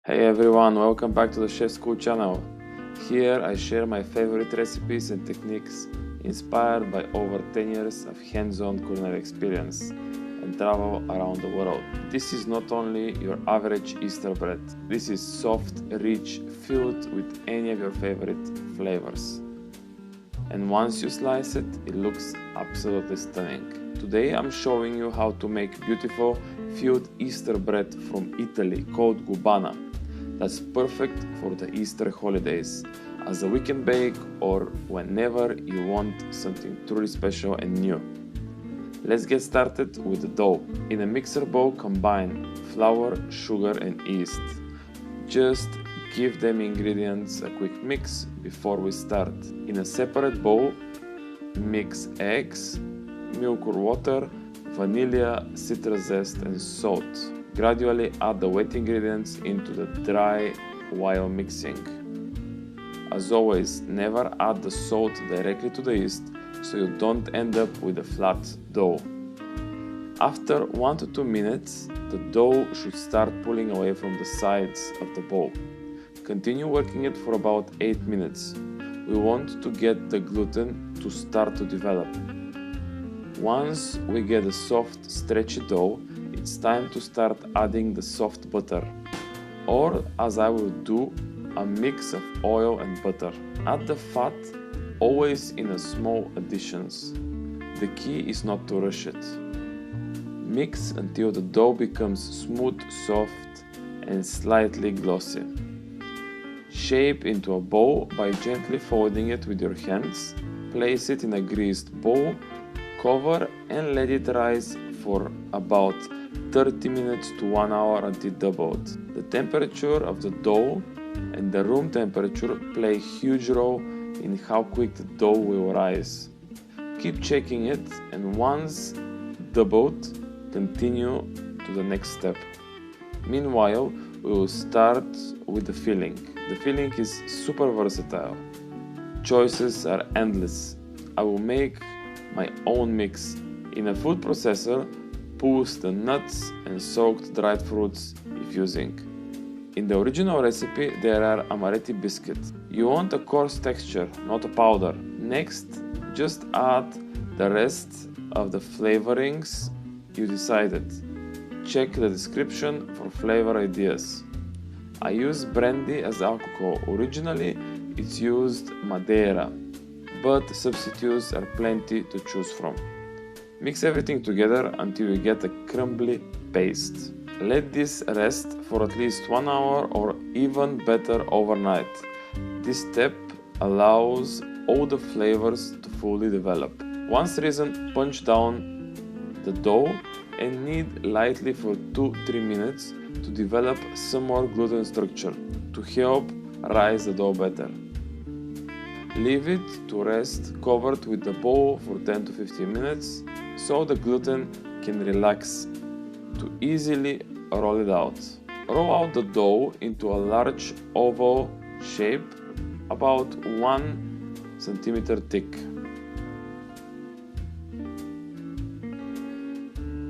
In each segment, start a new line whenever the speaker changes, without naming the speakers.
Hey everyone, welcome back to the Chef School channel. Here I share my favorite recipes and techniques inspired by over 10 years of hands-on culinary experience and travel around the world. This is not only your average Easter bread. This is soft, rich, filled with any of your favorite flavors. And once you slice it, it looks absolutely stunning. Today I'm showing you how to make beautiful filled Easter bread from Italy called Gubana. That's perfect for the Easter holidays, as a weekend bake or whenever you want something truly special and new. Let's get started with the dough. In a mixer bowl, combine flour, sugar and yeast. Just give them ingredients a quick mix before we start. In a separate bowl, mix eggs, milk or water, vanilla, citrus zest and salt. Gradually add the wet ingredients into the dry while mixing. As always, never add the salt directly to the yeast so you don't end up with a flat dough. After 1 to 2 minutes, the dough should start pulling away from the sides of the bowl. Continue working it for about 8 minutes. We want to get the gluten to start to develop. Once we get a soft, stretchy dough, it's time to start adding the soft butter, or as I will do, a mix of oil and butter. Add the fat, always in a small additions. The key is not to rush it. Mix until the dough becomes smooth, soft and slightly glossy. Shape into a bowl by gently folding it with your hands. Place it in a greased bowl, cover and let it rise for about 30 minutes to 1 hour until doubled. The temperature of the dough and the room temperature play a huge role in how quick the dough will rise. Keep checking it, and once doubled, continue to the next step. Meanwhile, we will start with the filling. The filling is super versatile. Choices are endless. I will make my own mix. In a food processor, pulse the nuts and soaked dried fruits if using. In the original recipe, there are amaretti biscuits. You want a coarse texture, not a powder. Next, just add the rest of the flavorings you decided. Check the description for flavor ideas. I use brandy as alcohol. Originally, it's used Madeira, but substitutes are plenty to choose from. Mix everything together until you get a crumbly paste. Let this rest for at least 1 hour or even better overnight. This step allows all the flavors to fully develop. Once risen, punch down the dough and knead lightly for 2-3 minutes to develop some more gluten structure to help rise the dough better. Leave it to rest covered with the bowl for 10 to 15 minutes so the gluten can relax. To easily roll it out. Roll out the dough into a large oval shape about 1 centimeter thick.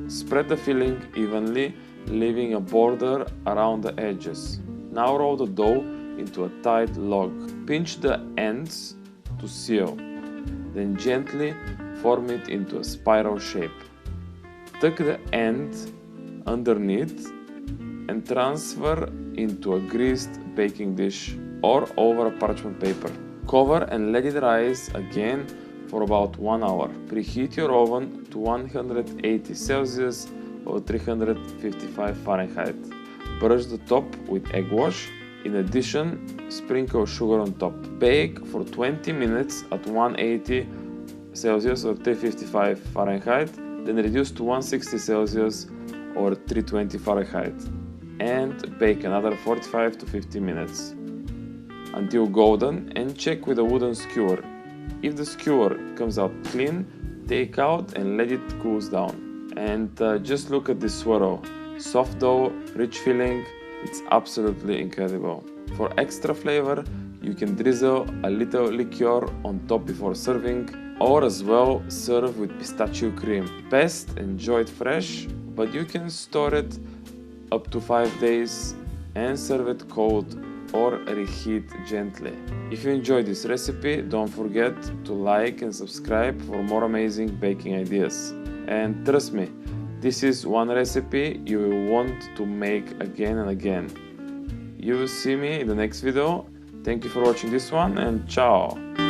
Spread the filling evenly, leaving a border around the edges. Now roll the dough into a tight log. Pinch the ends to seal, then gently form it into a spiral shape. Tuck the end underneath and transfer into a greased baking dish or over a parchment paper. Cover and let it rise again for about 1 hour. Preheat your oven to 180 Celsius or 355 Fahrenheit. Brush the top with egg wash. In addition, sprinkle sugar on top. Bake for 20 minutes at 180 Celsius or 355 Fahrenheit, then reduce to 160 Celsius or 320 Fahrenheit, and bake another 45 to 50 minutes until golden, and check with a wooden skewer. If the skewer comes out clean, take out and let it cool down. And just look at this swirl. Soft dough, rich filling, it's absolutely incredible. For extra flavor, you can drizzle a little liqueur on top before serving, or as well serve with pistachio cream. Best enjoy it fresh, but you can store it up to 5 days and serve it cold or reheat gently. If you enjoyed this recipe, don't forget to like and subscribe for more amazing baking ideas. And trust me, this is one recipe you will want to make again and again. You will see me in the next video. Thank you for watching this one, and ciao!